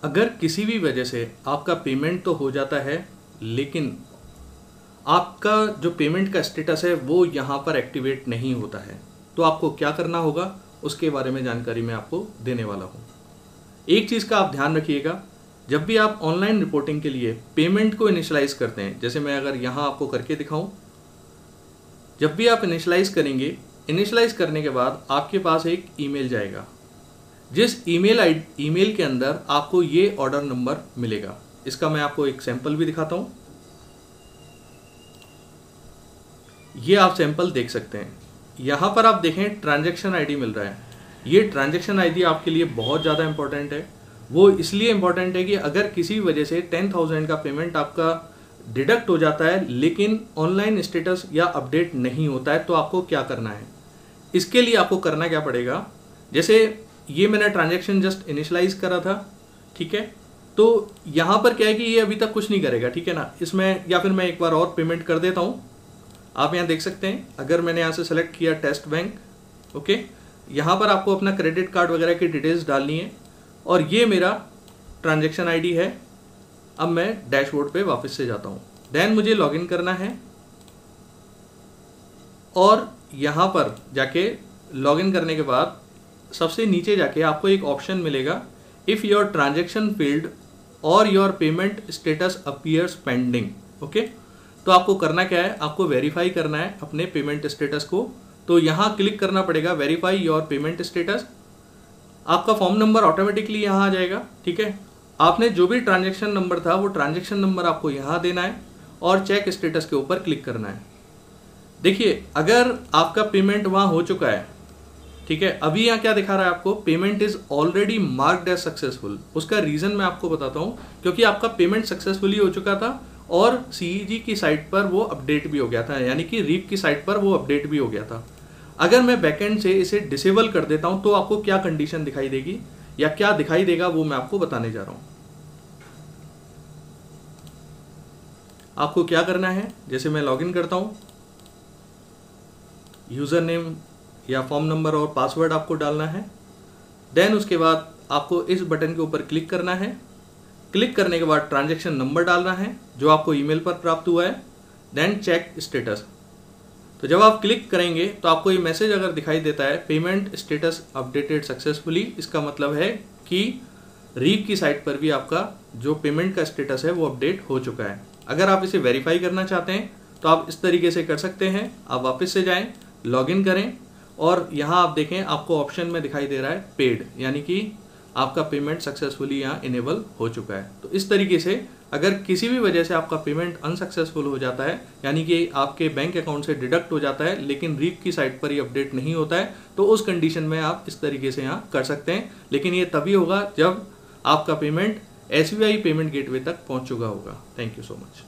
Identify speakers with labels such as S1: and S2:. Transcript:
S1: अगर किसी भी वजह से आपका पेमेंट तो हो जाता है, लेकिन आपका जो पेमेंट का स्टेटस है वो यहाँ पर एक्टिवेट नहीं होता है, तो आपको क्या करना होगा उसके बारे में जानकारी मैं आपको देने वाला हूँ। एक चीज़ का आप ध्यान रखिएगा, जब भी आप ऑनलाइन रिपोर्टिंग के लिए पेमेंट को इनिशियलाइज करते हैं, जैसे मैं अगर यहाँ आपको करके दिखाऊं, जब भी आप इनिशियलाइज करेंगे, इनिशियलाइज करने के बाद आपके पास एक ईमेल जाएगा, जिस ईमेल के अंदर आपको ये ऑर्डर नंबर मिलेगा। इसका मैं आपको एक सैंपल भी दिखाता हूँ। ये आप सैंपल देख सकते हैं। यहाँ पर आप देखें ट्रांजैक्शन आईडी मिल रहा है। ये ट्रांजैक्शन आईडी आपके लिए बहुत ज़्यादा इंपॉर्टेंट है। वो इसलिए इंपॉर्टेंट है कि अगर किसी वजह से 10,000 का पेमेंट आपका डिडक्ट हो जाता है लेकिन ऑनलाइन स्टेटस या अपडेट नहीं होता है, तो आपको क्या करना है। इसके लिए आपको करना क्या पड़ेगा, जैसे ये मैंने ट्रांजैक्शन जस्ट इनिशियलाइज करा था, ठीक है। तो यहाँ पर क्या है कि ये अभी तक कुछ नहीं करेगा, ठीक है ना। इसमें या फिर मैं एक बार और पेमेंट कर देता हूँ। आप यहाँ देख सकते हैं, अगर मैंने यहाँ से सेलेक्ट किया टेस्ट बैंक, ओके, यहाँ पर आपको अपना क्रेडिट कार्ड वगैरह की डिटेल्स डालनी है और ये मेरा ट्रांजैक्शन आईडी है। अब मैं डैशबोर्ड पे वापस से जाता हूँ, देन मुझे लॉगिन करना है और यहाँ पर जाके लॉगिन करने के बाद सबसे नीचे जाके आपको एक ऑप्शन मिलेगा, इफ़ योर ट्रांजैक्शन फेल्ड और your payment status appears pending, okay. तो आपको करना क्या है, आपको वेरीफाई करना है अपने पेमेंट स्टेटस को। तो यहाँ क्लिक करना पड़ेगा वेरीफाई योर पेमेंट स्टेटस। आपका फॉर्म नंबर ऑटोमेटिकली यहाँ आ जाएगा, ठीक है। आपने जो भी ट्रांजैक्शन नंबर था वो ट्रांजैक्शन नंबर आपको यहाँ देना है और चेक स्टेटस के ऊपर क्लिक करना है। देखिए, अगर आपका पेमेंट वहाँ हो चुका है, ठीक है, अभी यहाँ क्या दिखा रहा है आपको, payment is already marked as successful. उसका रीजन मैं आपको बताता हूँ, क्योंकि आपका पेमेंट सक्सेसफुली हो चुका था और सीईजी की साइट पर वो अपडेट भी हो गया था, यानी कि रीप की साइट पर वो अपडेट भी हो गया था। अगर मैं बैकएंड से इसे डिसेबल कर देता हूं तो आपको क्या कंडीशन दिखाई देगी या क्या दिखाई देगा वो मैं आपको बताने जा रहा हूं। आपको क्या करना है, जैसे मैं लॉगिन करता हूं, यूजर नेम या फॉर्म नंबर और पासवर्ड आपको डालना है। देन उसके बाद आपको इस बटन के ऊपर क्लिक करना है। क्लिक करने के बाद ट्रांजैक्शन नंबर डालना है जो आपको ईमेल पर प्राप्त हुआ है। Then check status. तो जब आप क्लिक करेंगे तो आपको ये मैसेज अगर दिखाई देता है पेमेंट स्टेटस अपडेटेड सक्सेसफुली, इसका मतलब है कि रीप की साइट पर भी आपका जो पेमेंट का स्टेटस है वो अपडेट हो चुका है। अगर आप इसे वेरीफाई करना चाहते हैं तो आप इस तरीके से कर सकते हैं। आप वापस से जाएं, लॉगिन करें और यहाँ आप देखें आपको ऑप्शन में दिखाई दे रहा है पेड, यानी कि आपका पेमेंट सक्सेसफुली यहाँ इनेबल हो चुका है। तो इस तरीके से अगर किसी भी वजह से आपका पेमेंट अनसक्सेसफुल हो जाता है, यानी कि आपके बैंक अकाउंट से डिडक्ट हो जाता है लेकिन रीप की साइट पर ये अपडेट नहीं होता है, तो उस कंडीशन में आप इस तरीके से यहाँ कर सकते हैं। लेकिन ये तभी होगा जब आपका पेमेंट SBI पेमेंट गेटवे तक पहुँच चुका होगा। Thank you so much.